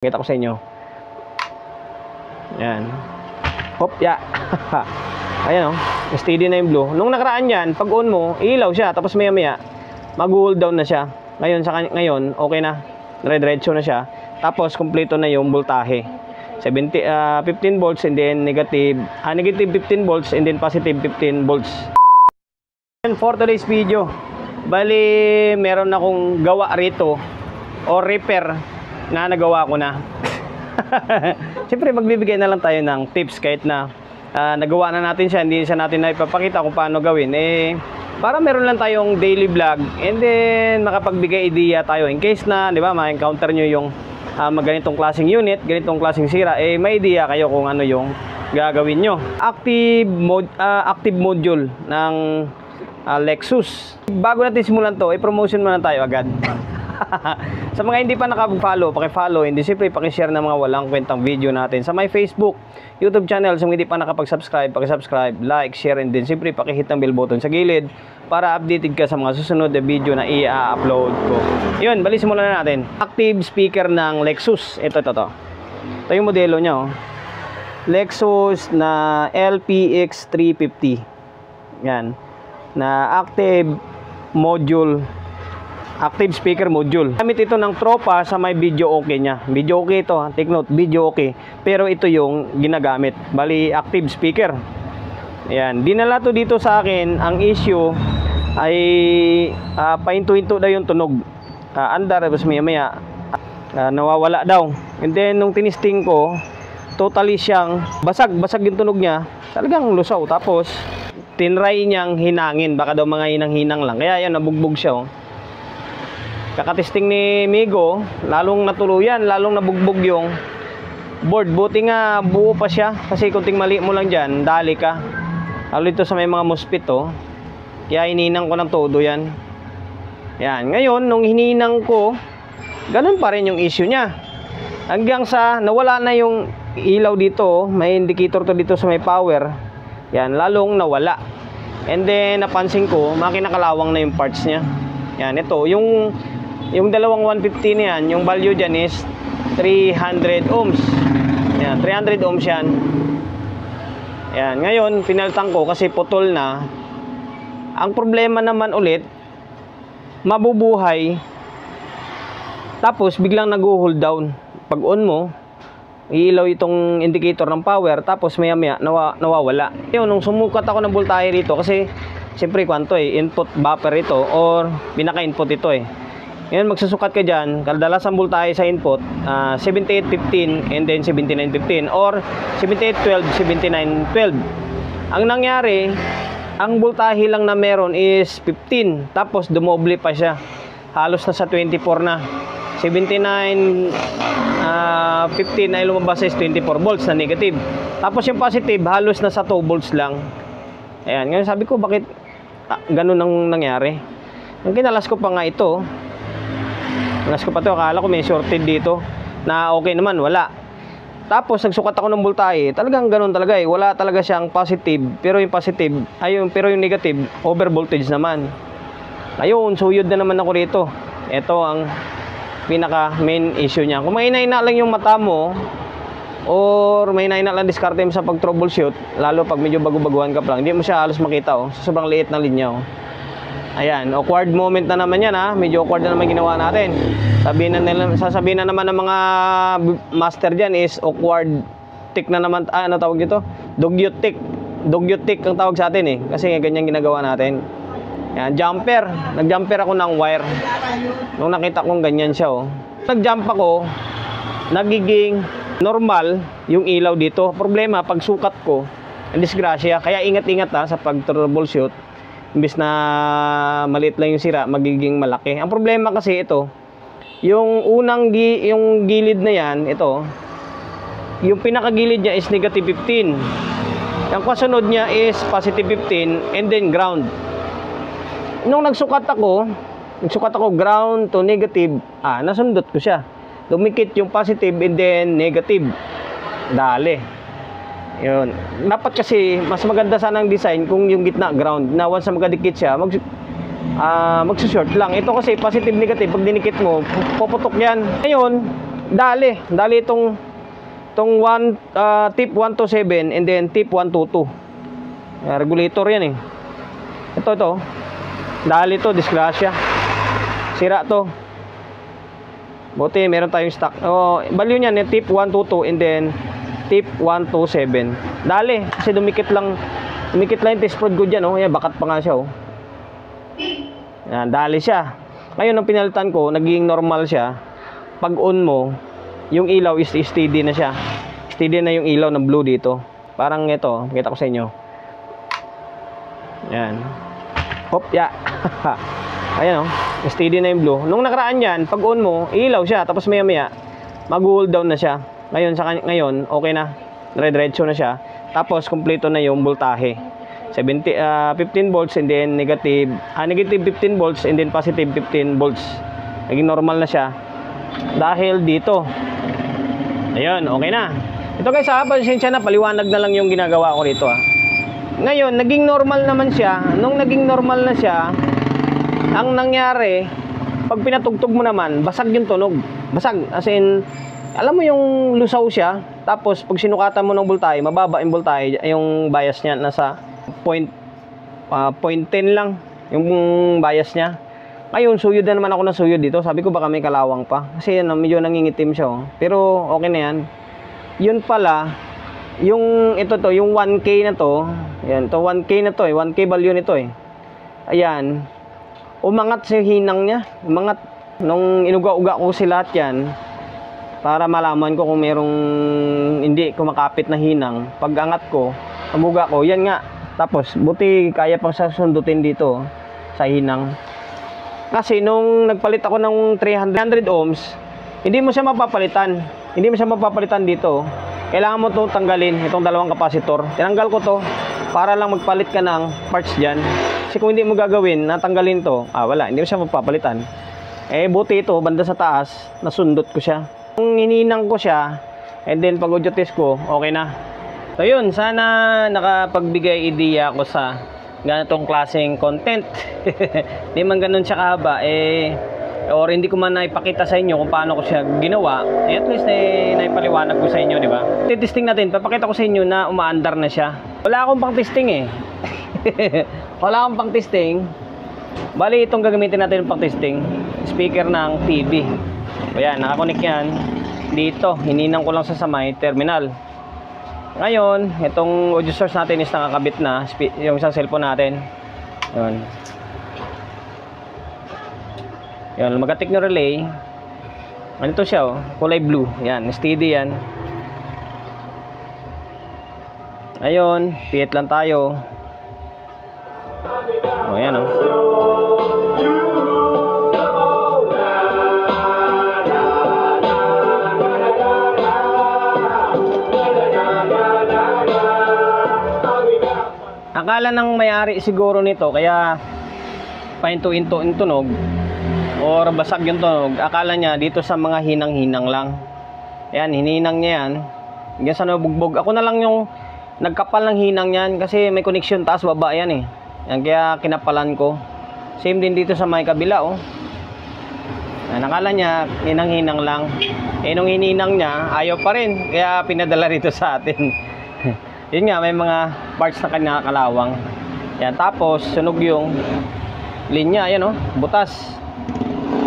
Kita ko sa inyo. Yan. Hop, ya. Ayan, oh. Steady na yung blue. Nung nakaraan yan, pag on mo, ilaw siya. Tapos maya maya, mag-hold down na siya. Ngayon, okay na. Dire-diretso na siya. Tapos, kompleto na yung voltahe. 15 volts and then negative 15 volts and then positive 15 volts. And for today's video, bali, meron akong gawa rito o repair na nagawa ko na. Siyempre magbibigay na lang tayo ng tips kahit na nagawa na natin siya, hindi siya natin na ipapakita kung paano gawin. Para meron lang tayong daily vlog and then makapagbigay idea tayo in case na, di ba, ma-encounter nyo yung ganitong klaseng unit, ganitong klaseng sira, may idea kayo kung ano yung gagawin nyo. Active module ng Lexus. Bago natin simulan to, i-promotion muna tayo agad. Sa mga hindi pa naka-follow, paki-follow, hindi siyempre paki-share ng mga walang kwentang video natin sa my Facebook, YouTube channel. Sa mga hindi pa nakapag-subscribe, paki-subscribe, like, share, and then siyempre paki-hit ng bell button sa gilid para updated ka sa mga susunod na video na i-upload ko. Yun, bali simulan na natin. Active speaker ng Lexus. Ito yung modelo nya, oh. Lexus na LPX 350. Yan. Na active speaker module. Gamit ito ng tropa sa may video okay niya. Video okay ito, take note, video okay. Pero ito yung ginagamit. Bali, active speaker. Ayan, dinala to dito sa akin. Ang issue ay pahinto-hinto daw yung tunog. Andar, tapos maya nawawala daw. And then, nung tinisting ko, totally siyang basag yung tunog niya. Talagang lusaw. Tapos, tinry niyang hinangin. Baka daw mga hinang-hinang lang. Kaya yan, nabugbog siya, oh. Kakatesting ni Migo, lalong natuluyan, lalong nabugbog yung board. Buti nga buo pa siya kasi kunting mali mo lang dyan, dali ka. Lalo ito sa may mga mosquito, kaya hininang ko ng todo yan. Yan, ngayon nung hininang ko, ganun pa rin yung issue niya. Hanggang sa nawala na yung ilaw dito, may indicator to dito sa may power. Yan, lalong nawala. And then napansin ko, makinakalawang na yung parts niya. Yan, ito, yung dalawang 150 niyan, yung value dyan is 300 ohms. Yan, 300 ohms yan. Yan, ngayon, pinaltang ko kasi putol na. Ang problema naman ulit, mabubuhay, tapos biglang nag-hold down. Pag on mo, iilaw itong indicator ng power, tapos maya maya nawawala. Yun, nung sumukat ako ng voltahe rito, kasi siyempre kwanto input buffer ito or pinaka-input ito Ngayon magsusukat ka dyan, kadalasan voltahe sa input 7815 and then 7915 or 7812, 7912. Ang nangyari, ang voltahe lang na meron is 15, tapos dumoble pa siya, halos na sa 24 na. 79 15 ay lumabas is 24 volts na negative, tapos yung positive halos na sa 2 volts lang. Ayan, ngayon sabi ko bakit ganun ang nangyari. Yung kinalas ko pa nga ito, nalas ko pa ito, akala ko may shorted dito na okay naman, wala. Tapos nagsukat ako ng voltahe, talagang ganun talaga wala talaga siyang positive, pero yung positive pero yung negative over voltage naman. Ayun, suyod na naman ako rito. Ito ang pinaka main issue niya. Kung may naina lang yung mata mo or may naina lang diskarte mo sa pag troubleshoot, lalo pag medyo bago-baguhan ka pa lang, hindi mo siya halos makita sa sobrang liit ng linya. Ayan, awkward moment na naman yan medyo awkward na naman ginawa natin. Sasabihin na naman ng mga master dyan is awkward tick na naman, ano tawag dito? Dugyot tick ang tawag sa atin kasi ganyan ginagawa natin. Ayan, jumper, nag-jumper ako ng wire nung nakita kong ganyan siya nag-jump ako, nagiging normal yung ilaw dito. Problema, pag sukat ko, ang disgrasya, kaya ingat-ingat sa pag-troubleshoot. Imbis na maliit lang yung sira, magiging malaki. Ang problema kasi ito, yung yung gilid na yan, ito, yung pinakagilid niya is negative 15. Ang kasunod niya is positive 15 and then ground. Nung nagsukat ako ground to negative, nasundot ko siya. Dumikit yung positive and then negative. Dali. Yun. Dapat kasi mas maganda sana ang design kung yung gitna ground. Na once na magkadikit siya, magsushort lang. Ito kasi positive negative, pag dinikit mo, puputok yan. Ngayon, Dali itong tip 127 and then tip 122. Regulator yan eh. Ito. Dali to, disgrasya. Sira to. Buti meron tayong stock. Value niyan eh, tip 122 and then tip 127. Dali, kasi dumikit lang yung test prod ko dyan, Yan, bakat pa nga siya, Yan, dali siya. Ngayon, ang pinalitan ko, naging normal siya. Pag on mo, yung ilaw is steady na siya. Steady na yung ilaw ng blue dito. Parang ito, pakita ko sa inyo. Yan. Hop, ya. Ayan, steady na yung blue. Nung nakaraan yan, pag on mo, ilaw siya. Tapos maya mag-hold down na siya. Ngayon, okay na. Dire-diretso na siya. Tapos, kompleto na yung voltahe. 15 volts and then negative 15 volts and then positive 15 volts. Naging normal na siya. Dahil dito. Ayun, okay na. Ito guys, pasensya na, paliwanag na lang yung ginagawa ko dito, Ngayon, naging normal naman siya. Nung naging normal na siya, ang nangyari, pag pinatugtog mo naman, basag yung tunog. Basag, as in, alam mo yung lusaw siya, tapos pag sinukatan mo ng voltahe, mababa yung voltahe, yung bias niya, nasa 0.10 lang yung bias niya. Ngayon, suyod na naman ako na suyod dito. Sabi ko baka may kalawang pa. Kasi medyo nangingitim siya. Pero okay na yan. Yun pala, yung yung 1K na to, yan, to 1K na to 1K value nito Ayan, umangat sa hinang niya. Umangat. Nung inuga-uga ko si lahat yan, para malaman ko kung merong hindi kumakapit na hinang. Pag angat ko, amuga ko, yan nga. Tapos, buti kaya pang sasundutin dito sa hinang. Kasi nung nagpalit ako ng 300 ohms, hindi mo siya mapapalitan. Hindi mo siya mapapalitan dito. Kailangan mo itong tanggalin, itong dalawang kapasitor. Tinanggal ko to para lang magpalit ka ng parts dyan. Kasi kung hindi mo gagawin, natanggalin to, wala, hindi mo siya mapapalitan. Buti ito, banda sa taas, nasundot ko siya. Kung hininang ko siya, and then pag audio test ko, okay na. So yun, sana nakapagbigay idea ako sa ganitong klaseng content. Hindi man ganun siya kahaba, or hindi ko man naipakita sa inyo kung paano ko siya ginawa, at least naipaliwanag ko sa inyo, di ba? Testing natin, papakita ko sa inyo na umaandar na siya. Wala akong pang testing Wala akong pang testing. Bali, itong gagamitin natin pang testing, speaker ng TV. Ayan, nakakonik yan dito. Hininang ko lang sa may terminal. Ngayon, itong audio source natin is nakakabit na yung isang cellphone natin. Yun. Yun, magatik na relay. Ano to siya, kulay blue. Yan, steady yan. Ayun, piit lang tayo. Ayan Akala ng may-ari siguro nito, kaya pahinto-hinto yung tunog or basag yung tunog, akala niya dito sa mga hinang-hinang lang. Ayan, hininang niya yan. Hanggang sa nabugbog. Ako na lang yung nagkapal ng hinang yan kasi may connection taas baba yan Yan, kaya kinapalan ko. Same din dito sa may kabila Ayan, akala niya hinang-hinang lang. Nung hininang niya, ayaw pa rin. Kaya pinadala rito sa atin. Yun nga, may mga parts na kinakalawang. Yan, tapos sunog yung linya, ayan butas.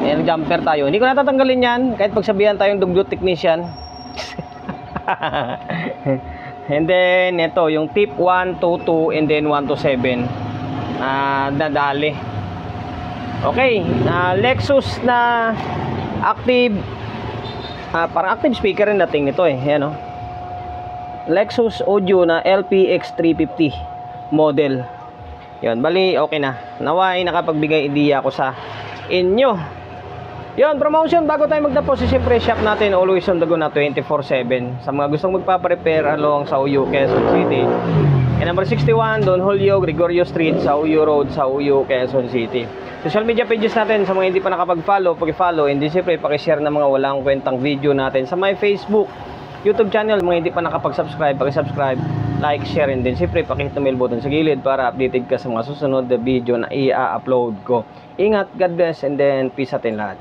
Ayan, jumper tayo. Hindi ko natatanggalin yan, kahit pagsabihan tayong duglot technician. And then, ito, yung tip 122 and then 127. Nadali. Okay, Lexus na active, parang active speaker rin dating nito ayan Lexus Audio na LPX350 model. Yun, bali okay na. Naway nakapagbigay idea ako sa inyo. Yun, promotion bago tayo magtapos. Siyempre shop natin always on the go na 24/7 sa mga gustong magpa-prepare along sa Uyo, Quezon City. Number 61 Don Julio Gregorio Street, sa Uyo Road, sa Uyo, Quezon City. Social media pages natin, sa mga hindi pa nakapag-follow, paki-follow, and siyempre paki-share ng mga walang kwentang video natin sa my Facebook, YouTube channel. Mga hindi pa nakapag-subscribe, paki-subscribe, like, share, and then siyempre paki-hit the bell button sa gilid para updated ka sa mga susunod na video na i-upload ko. Ingat, God bless, and then peace atin lahat.